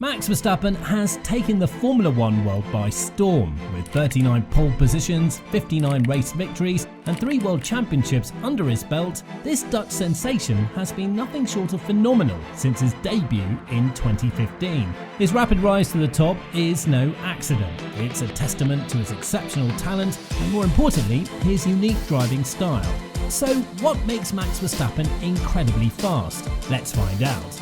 Max Verstappen has taken the Formula One world by storm. With 39 pole positions, 59 race victories and 3 world championships under his belt, this Dutch sensation has been nothing short of phenomenal since his debut in 2015. His rapid rise to the top is no accident. It's a testament to his exceptional talent and, more importantly, his unique driving style. So what makes Max Verstappen incredibly fast? Let's find out.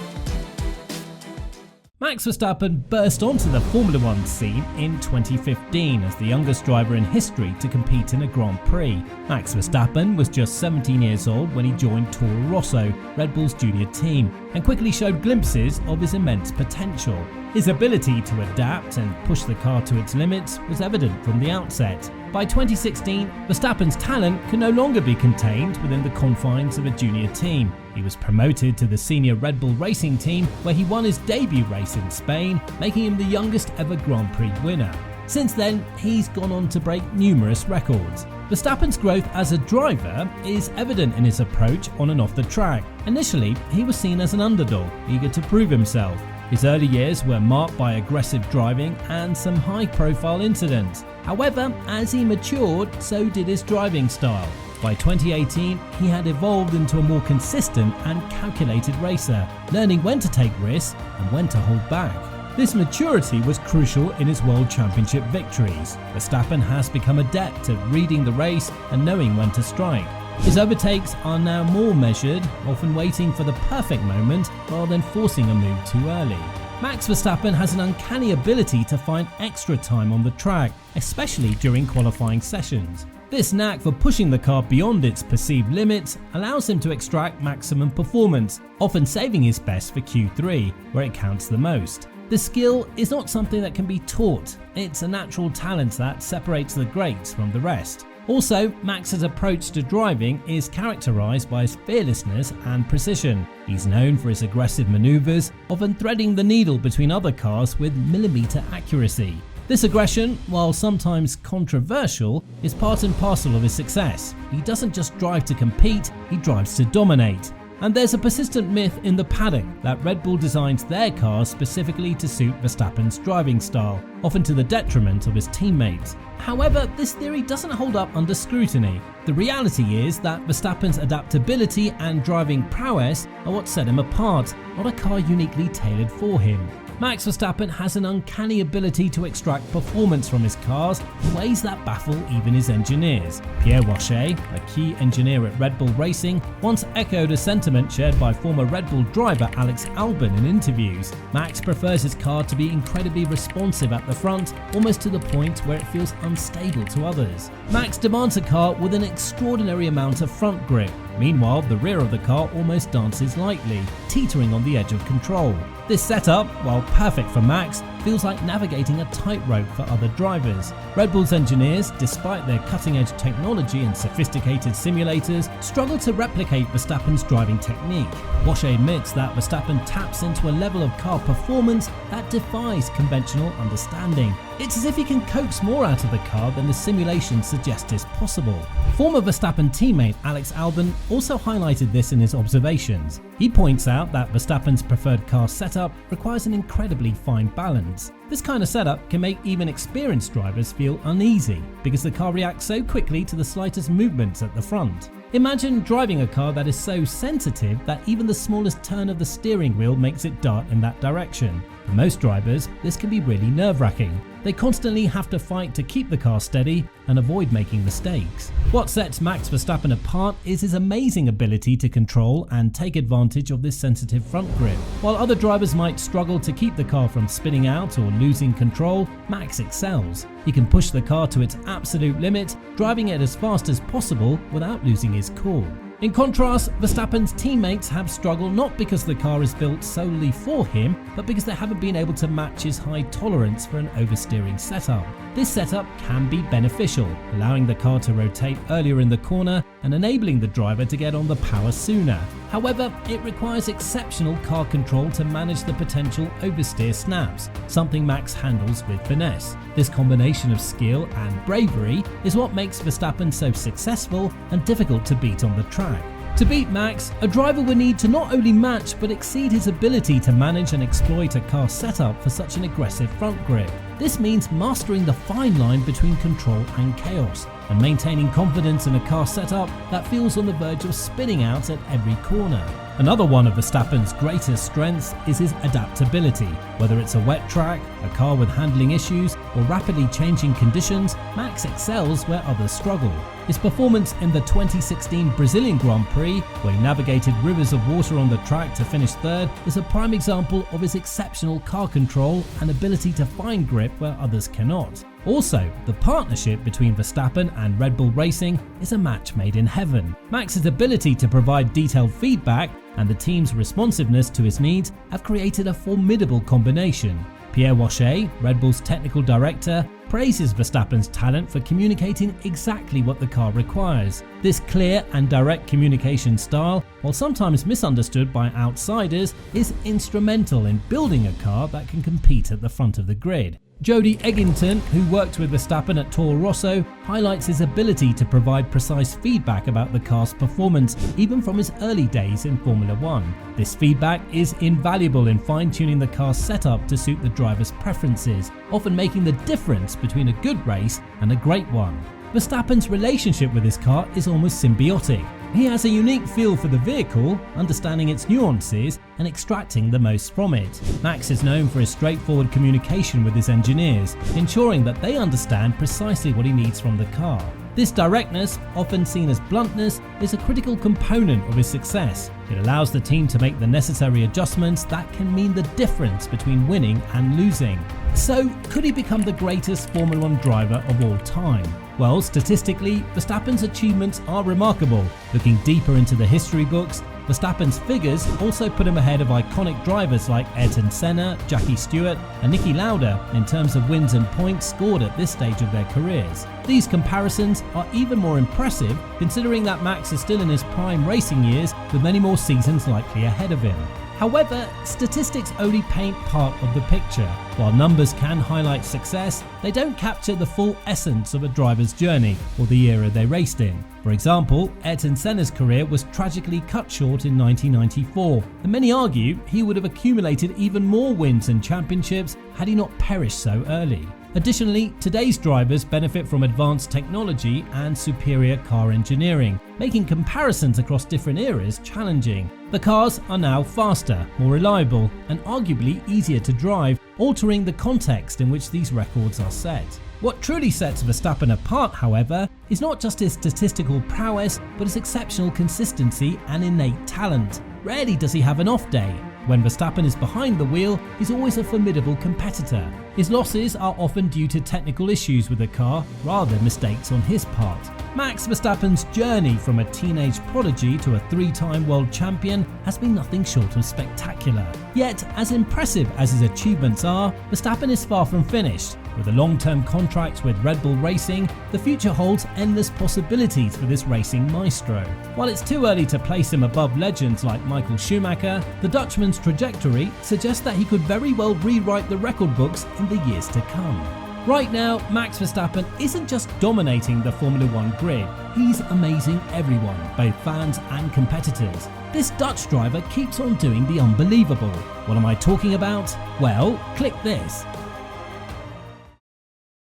Max Verstappen burst onto the Formula One scene in 2015 as the youngest driver in history to compete in a Grand Prix. Max Verstappen was just 17 years old when he joined Toro Rosso, Red Bull's junior team, and quickly showed glimpses of his immense potential. His ability to adapt and push the car to its limits was evident from the outset. By 2016, Verstappen's talent could no longer be contained within the confines of a junior team. He was promoted to the senior Red Bull racing team, where he won his debut race in Spain, making him the youngest ever Grand Prix winner. Since then, he's gone on to break numerous records. Verstappen's growth as a driver is evident in his approach on and off the track. Initially, he was seen as an underdog, eager to prove himself. His early years were marked by aggressive driving and some high-profile incidents. However, as he matured, so did his driving style. By 2018, he had evolved into a more consistent and calculated racer, learning when to take risks and when to hold back. This maturity was crucial in his World Championship victories. Verstappen has become adept at reading the race and knowing when to strike. His overtakes are now more measured, often waiting for the perfect moment rather than forcing a move too early. Max Verstappen has an uncanny ability to find extra time on the track, especially during qualifying sessions. This knack for pushing the car beyond its perceived limits allows him to extract maximum performance, often saving his best for Q3, where it counts the most. The skill is not something that can be taught, it's a natural talent that separates the greats from the rest. Also, Max's approach to driving is characterized by his fearlessness and precision. He's known for his aggressive maneuvers, often threading the needle between other cars with millimeter accuracy. This aggression, while sometimes controversial, is part and parcel of his success. He doesn't just drive to compete, he drives to dominate. And there's a persistent myth in the paddock that Red Bull designs their cars specifically to suit Verstappen's driving style, often to the detriment of his teammates. However, this theory doesn't hold up under scrutiny. The reality is that Verstappen's adaptability and driving prowess are what set him apart, not a car uniquely tailored for him. Max Verstappen has an uncanny ability to extract performance from his cars in ways that baffle even his engineers. Pierre Wache, a key engineer at Red Bull Racing, once echoed a sentiment shared by former Red Bull driver Alex Albon in interviews. Max prefers his car to be incredibly responsive at the front, almost to the point where it feels unstable to others. Max demands a car with an extraordinary amount of front grip. Meanwhile, the rear of the car almost dances lightly, teetering on the edge of control. This setup, while perfect for Max, feels like navigating a tightrope for other drivers. Red Bull's engineers, despite their cutting-edge technology and sophisticated simulators, struggle to replicate Verstappen's driving technique. Wache admits that Verstappen taps into a level of car performance that defies conventional understanding. It's as if he can coax more out of the car than the simulations suggest is possible. Former Verstappen teammate Alex Albon also highlighted this in his observations. He points out that Verstappen's preferred car setup requires an incredibly fine balance. This kind of setup can make even experienced drivers feel uneasy because the car reacts so quickly to the slightest movements at the front. Imagine driving a car that is so sensitive that even the smallest turn of the steering wheel makes it dart in that direction. For most drivers, this can be really nerve-wracking. They constantly have to fight to keep the car steady and avoid making mistakes. What sets Max Verstappen apart is his amazing ability to control and take advantage of this sensitive front grip. While other drivers might struggle to keep the car from spinning out or losing control, Max excels. He can push the car to its absolute limit, driving it as fast as possible without losing his cool. In contrast, Verstappen's teammates have struggled not because the car is built solely for him, but because they haven't been able to match his high tolerance for an oversteering setup. This setup can be beneficial, allowing the car to rotate earlier in the corner and enabling the driver to get on the power sooner. However, it requires exceptional car control to manage the potential oversteer snaps, something Max handles with finesse. This combination of skill and bravery is what makes Verstappen so successful and difficult to beat on the track. To beat Max, a driver would need to not only match but exceed his ability to manage and exploit a car setup for such an aggressive front grip. This means mastering the fine line between control and chaos, and maintaining confidence in a car setup that feels on the verge of spinning out at every corner. Another one of Verstappen's greatest strengths is his adaptability. Whether it's a wet track, a car with handling issues, or rapidly changing conditions, Max excels where others struggle. His performance in the 2016 Brazilian Grand Prix, where he navigated rivers of water on the track to finish third, is a prime example of his exceptional car control and ability to find grip where others cannot. Also, the partnership between Verstappen and Red Bull Racing is a match made in heaven. Max's ability to provide detailed feedback and the team's responsiveness to his needs have created a formidable combination. Pierre Wache, Red Bull's technical director, praises Verstappen's talent for communicating exactly what the car requires. This clear and direct communication style, while sometimes misunderstood by outsiders, is instrumental in building a car that can compete at the front of the grid. Jody Eggington, who worked with Verstappen at Toro Rosso, highlights his ability to provide precise feedback about the car's performance, even from his early days in Formula One. This feedback is invaluable in fine-tuning the car's setup to suit the driver's preferences, often making the difference between a good race and a great one. Verstappen's relationship with his car is almost symbiotic. He has a unique feel for the vehicle, understanding its nuances and extracting the most from it. Max is known for his straightforward communication with his engineers, ensuring that they understand precisely what he needs from the car. This directness, often seen as bluntness, is a critical component of his success. It allows the team to make the necessary adjustments that can mean the difference between winning and losing. So, could he become the greatest Formula One driver of all time? Well, statistically, Verstappen's achievements are remarkable. Looking deeper into the history books, Verstappen's figures also put him ahead of iconic drivers like Ayrton Senna, Jackie Stewart and Niki Lauda in terms of wins and points scored at this stage of their careers. These comparisons are even more impressive considering that Max is still in his prime racing years with many more seasons likely ahead of him. However, statistics only paint part of the picture. While numbers can highlight success, they don't capture the full essence of a driver's journey or the era they raced in. For example, Ayrton Senna's career was tragically cut short in 1994, and many argue he would have accumulated even more wins and championships had he not perished so early. Additionally, today's drivers benefit from advanced technology and superior car engineering, making comparisons across different eras challenging. The cars are now faster, more reliable, and arguably easier to drive, altering the context in which these records are set. What truly sets Verstappen apart, however, is not just his statistical prowess, but his exceptional consistency and innate talent. Rarely does he have an off day. When Verstappen is behind the wheel, he's always a formidable competitor. His losses are often due to technical issues with the car rather than mistakes on his part. Max Verstappen's journey from a teenage prodigy to a three-time world champion has been nothing short of spectacular. Yet, as impressive as his achievements are, Verstappen is far from finished. With a long-term contract with Red Bull Racing, the future holds endless possibilities for this racing maestro. While it's too early to place him above legends like Michael Schumacher, the Dutchman's trajectory suggests that he could very well rewrite the record books in the years to come. Right now, Max Verstappen isn't just dominating the Formula One grid, he's amazing everyone, both fans and competitors. This Dutch driver keeps on doing the unbelievable. What am I talking about? Well, click this.